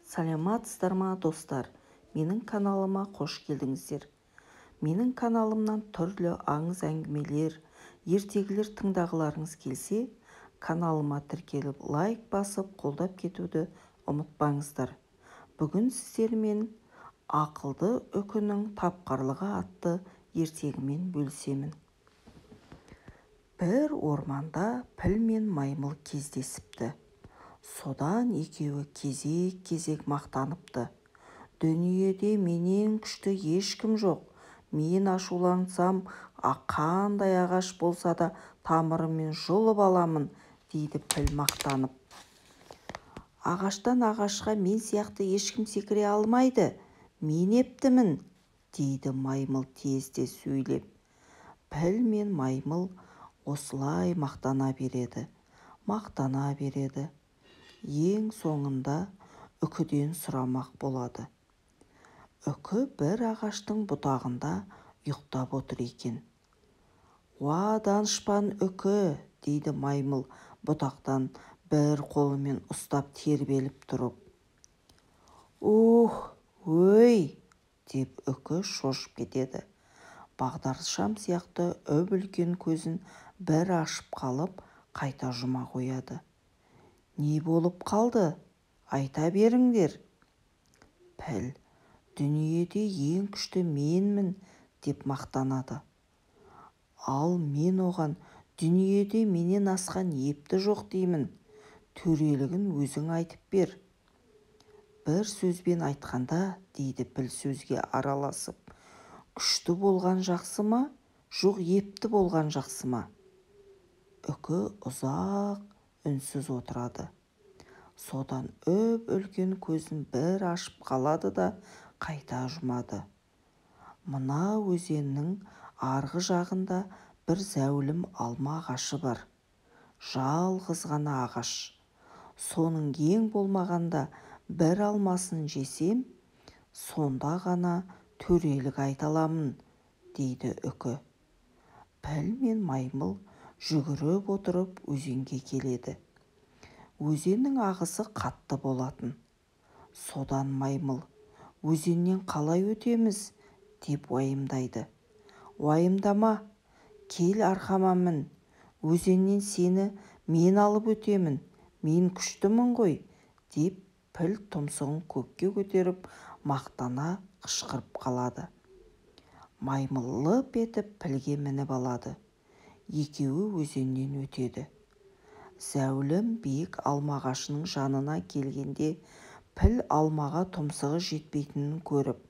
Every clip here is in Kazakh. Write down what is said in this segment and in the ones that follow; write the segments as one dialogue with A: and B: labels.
A: Саламатсыздар ма достар? Менің каналыма қош келдіңіздер. Менің каналымнан түрлі аңыз әңгімелер, ертегілер тыңдағыларыңыз келсе, каналыма тіркеліп лайк басып қолдап кетуді ұмытпаңыздар. Бүгін сіздермен ақылды үкінің тапқырлығы атты ертегімен бөлісемін. Бір орманда піл мен маймыл кездесіпті. Содан екеуі кезек-кезек мақтаныпты. Дүниеде менен күшті ешкім жоқ. Мен ашулансам, қандай ағаш болса да тамырымен жұлып аламын, дейді піл мақтанып. Ағаштан ағашқа мен сияқты ешкім секіре алмайды. Мен ептімін, дейді маймыл тезде сөйлеп. Піл мен маймыл осылай мақтана береді. Ең соңында үкіден сұрамақ болады. Үкі бір ағаштың бұтағында ұйықтап отыр екен. «Уа, данышпан үкі!» дейді маймыл бұтақтан бір қолымен ұстап тербеліп тұрып. «Өй!» деп үкі шошып кетеді. Бағдаршам сияқты үп-үлкен көзін бір ашып қалып, қайта жұма қояды. «Не болып қалды? Айта беріңдер!» Піл, «Дүниеде ең күшті менмін» деп мақтанады. Ал мен оған «Дүниеде менен асқан епті жоқ» деймін. Төрелігін өзің айтып бер. Бір сөзбен айтқанда, дейді піл сөзге араласып, күшті болған жақсы ма, жоқ епті болған жақсы ма? Үкі ұзақ үнсіз отырады. Содан үп-үлкен көзін бір ашып қалады да қайта жұмады. Мына өзеннің арғы жағында бір зәулім алма ағашы бар. Жалғыз ғана ағаш. Соның ең болмағанда бір алмасын жесем, сонда ғана төрелік айта аламын, дейді үкі. Піл мен маймыл жүгіріп отырып өзенге келеді. Өзеннің ағысы қатты болатын. Содан маймыл, «Өзеннен қалай өтеміз?» деп уайымдайды. «Уайымдама, кел арқама мін. Өзеннен сені мен алып өтемін. Мен күштімін ғой», деп піл тұмсығын көкке көтеріп мақтана қышқырып қалады. Маймыл лып етіп пілге мініп алады. Екеуі өзеннен өтеді. Зәулім биік алма ағашының жанына келгенде піл алмаға тұмсығы жетпейтінін көріп,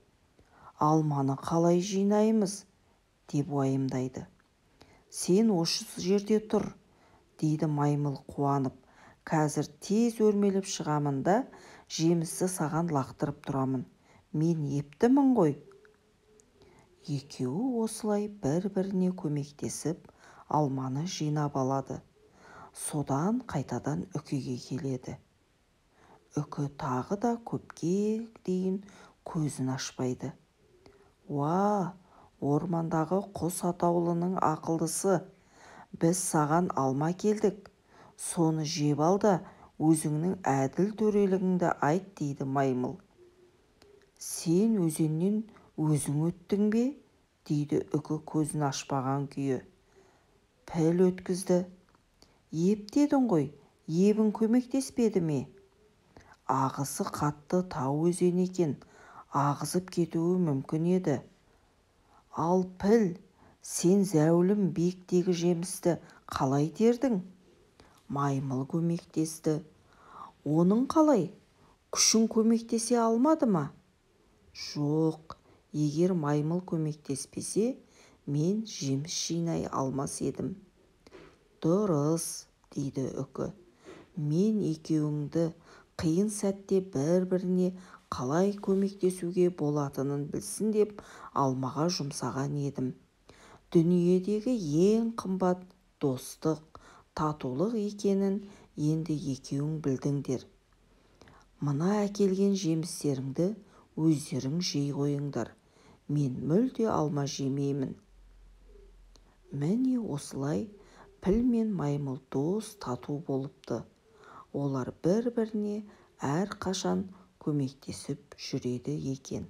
A: «Алманы қалай жинаймыз?» деп уайымдайды. «Сен осы жерде тұр», дейді маймыл қуанып. «Қазір тез өрмелеп шығамын да жемісті саған лақтырып тұрамын. Мен ептімін ғой». Екеуі осылай бір-біріне көмектесіп алманы жинап алады. Содан қайтадан үкіге келеді. Үкі тағы да көпке дейін көзін ашпайды. «Уа, ормандағы құс атаулының ақылдысы, біз саған алма келдік. Соны жеп ал да өзіңнің әділ төрелігіңді айт», дейді маймыл. «Сен өзеннен өзің өттің бе?» дейді үкі көзін ашпаған күйі. Піл өткізді. «Еп дедің ғой, ебің көмектеспеді ме?» «Ағысы қатты тау өзен екен, ағызып кетуі мүмкін еді». «Ал піл, сен зәулім биіктегі жемісті қалай тердің?» Маймыл көмектесті. «Оның қалай? Күшің көмектесе алмады ма?» «Жоқ, егер маймыл көмектеспесе, мен жеміс жинай алмас едім». «Дұрыс», дейді үкі. «Мен екеуіңді қиын сәтте бір-біріне қалай көмектесуге болатынын білсін деп алмаға жұмсаған едім. Дүниедегі ең қымбат достық, татулық екенін енді екеуің білдіңдер. Мына әкелген жемістеріңді өздерің жей қойыңдар. Мен мүлде алма жемеймін». Міне осылай піл мен маймыл дос тату болыпты. Олар бір-біріне әрқашан көмектесіп жүреді екен.